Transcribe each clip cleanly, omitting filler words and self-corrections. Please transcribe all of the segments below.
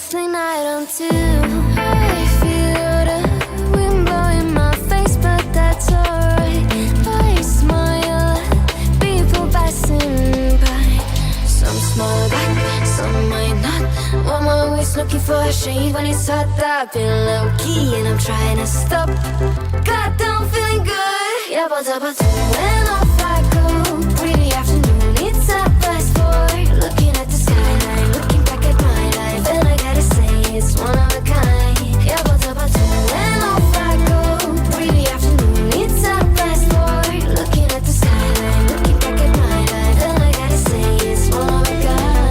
ghostly night on two. I feel the wind blowing my face, but that's alright. I smile at people passing by. Some smile back, some might not. I'm always looking for a shade when it's hot. I've been low key and I'm trying to stop. Goddamn, feeling good. Yeah, but when off I go. Pretty afternoon, it's a fast boy. Looking at the skyline, looking back at my life, and I gotta say it's one of a kind. Yeah, but when off I go. Pretty afternoon, it's a fast boy. Looking at the skyline, looking back at my life, and I gotta say it's one of a kind.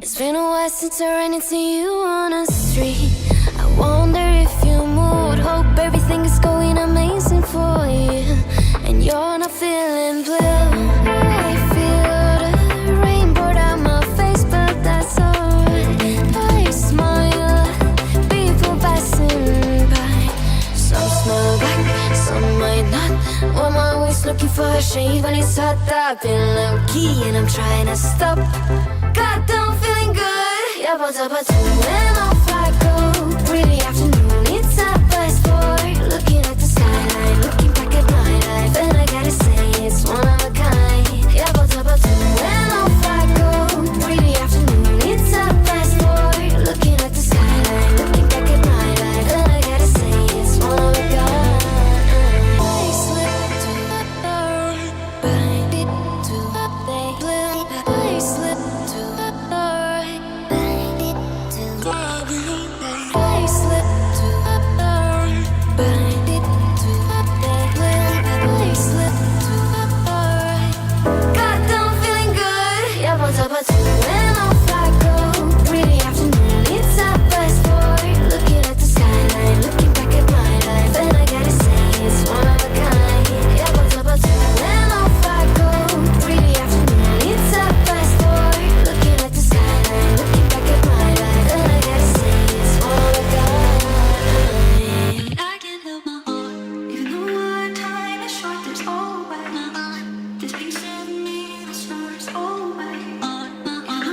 It's been a while since I ran into you on the street. I wonder if you moved. Hope everything is going amazing for you, and you're not feeling blue. I feel the rain pour down my face, but that's alright. I smile at people passing by. Some smile back, some might not. I'm always looking for a shade when it's hot. I've been low key and I'm trying to stop. Goddamn, feeling good. Yeah, but when off I go. Pretty afternoon, it's a fast boy. Looking at the skyline, looking back at my life, and I gotta say it's one of a kind. Yeah, but when off I go. Pretty afternoon, it's a fast boy. Looking at the skyline, looking back at my life, and I gotta say it's one of a kind. I slip to the right, bind it to the blue. I slip to the right, bind it to the I slip to the right, bind it to the blue. I slip to the right. Goddamn, feeling good. Yeah, but when off I go. Pretty afternoon, it's a fast boy. Looking at the skyline, looking back at my life, and I gotta say it's one of a kind. Yeah, but when off I go. Pretty afternoon, it's a fast boy. Looking at the skyline, looking back at my life, and I gotta say it's one of a kind. I can't help my heart, even though our time is short. There's always this piece of me that starts always on my heart.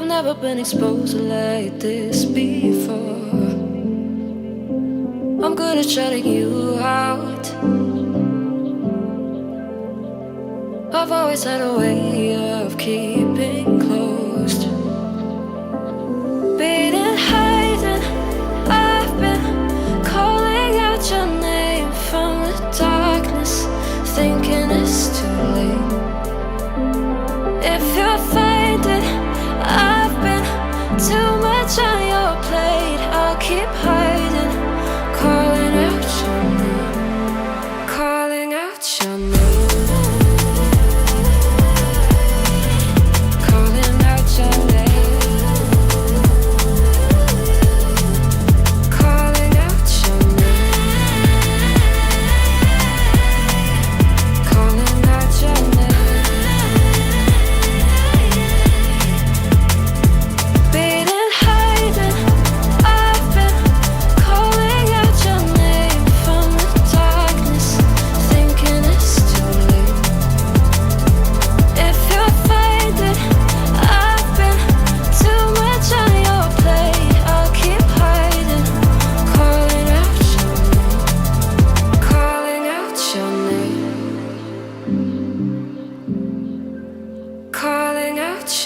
I've never been exposed like this before. I'm good at shutting you out. I've always had a way of keeping closed. Beating, hiding, I've been calling out your name from the darkness, thinking it's too late. If you'll find it, I've been too much on your plate. I'll keep hiding, calling out your name, calling out your name.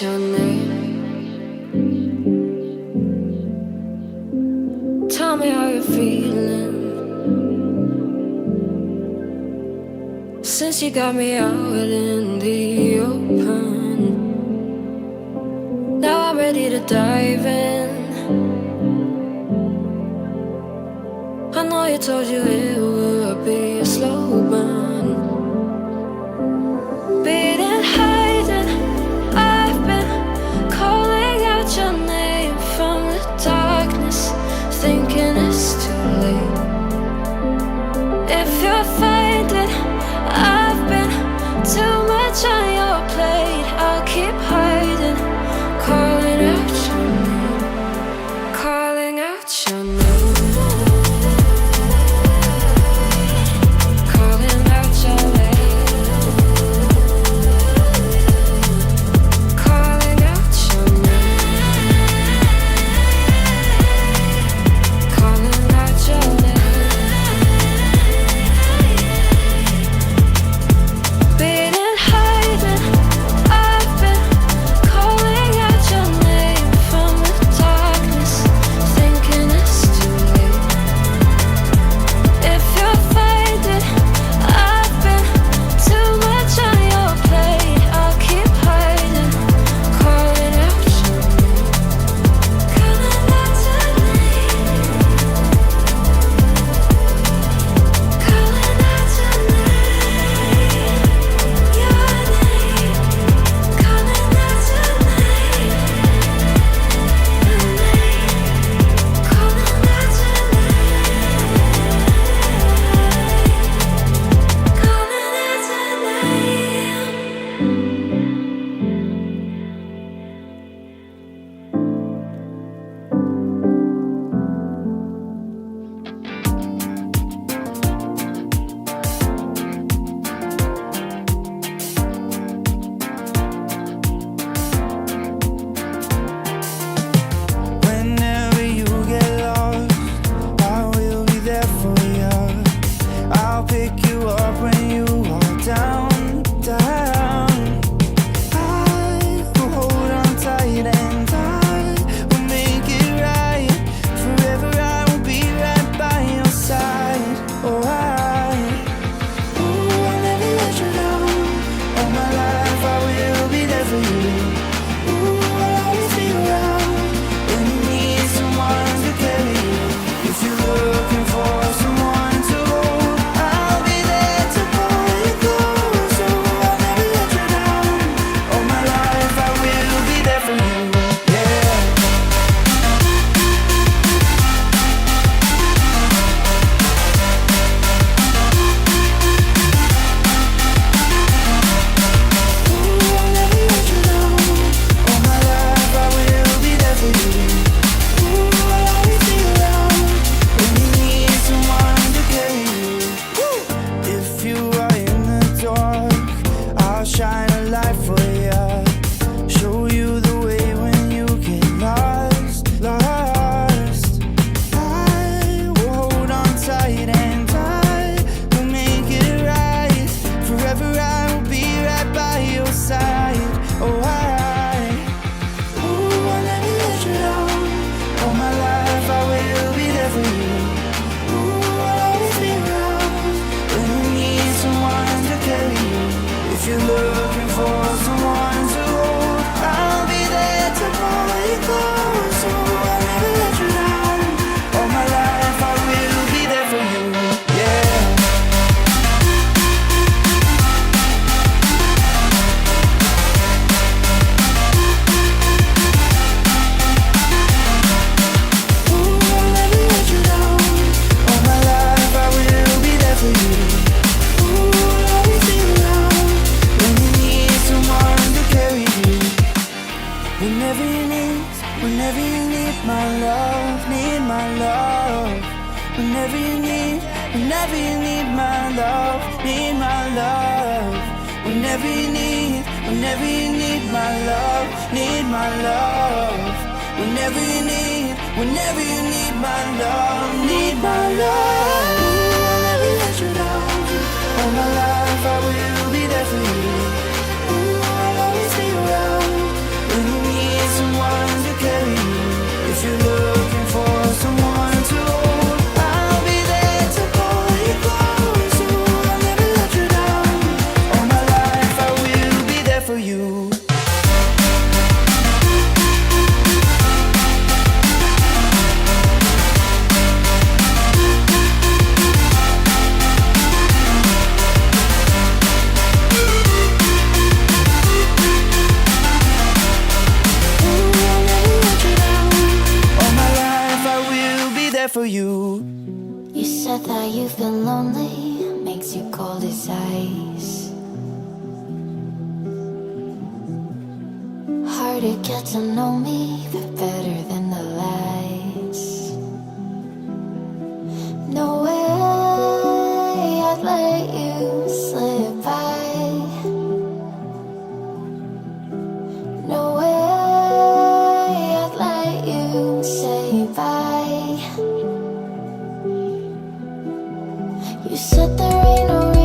Your name. Tell me how you're feeling since you got me out in the open. Now I'm ready to dive in. I know you told you it would be a slow burn. Beating, hiding, I've been calling out your name from the darkness, thinking it's too late. If you'll find it, I've been too much on your plate. I'll keep hiding, calling out your name, calling out your name. Calling love, need my love. Whenever you need my love, need my love. Whenever you need my love, need my love. Whenever you need my love, need my love. Ooh, I'll never let you down. All my life I will be there for you. Ooh, I'll always be around when you need someone to carry you. If you're looking for someone to hold, I'll be there to pull you close. Ooh, I'll never let you down. All my life I will be there for you. For you. You said that you've been lonely, makes you cold as ice. Hard to get to know me, but better than the lies. No way I'd let you slip by. No way I'd let you say bye. You said there ain't no reason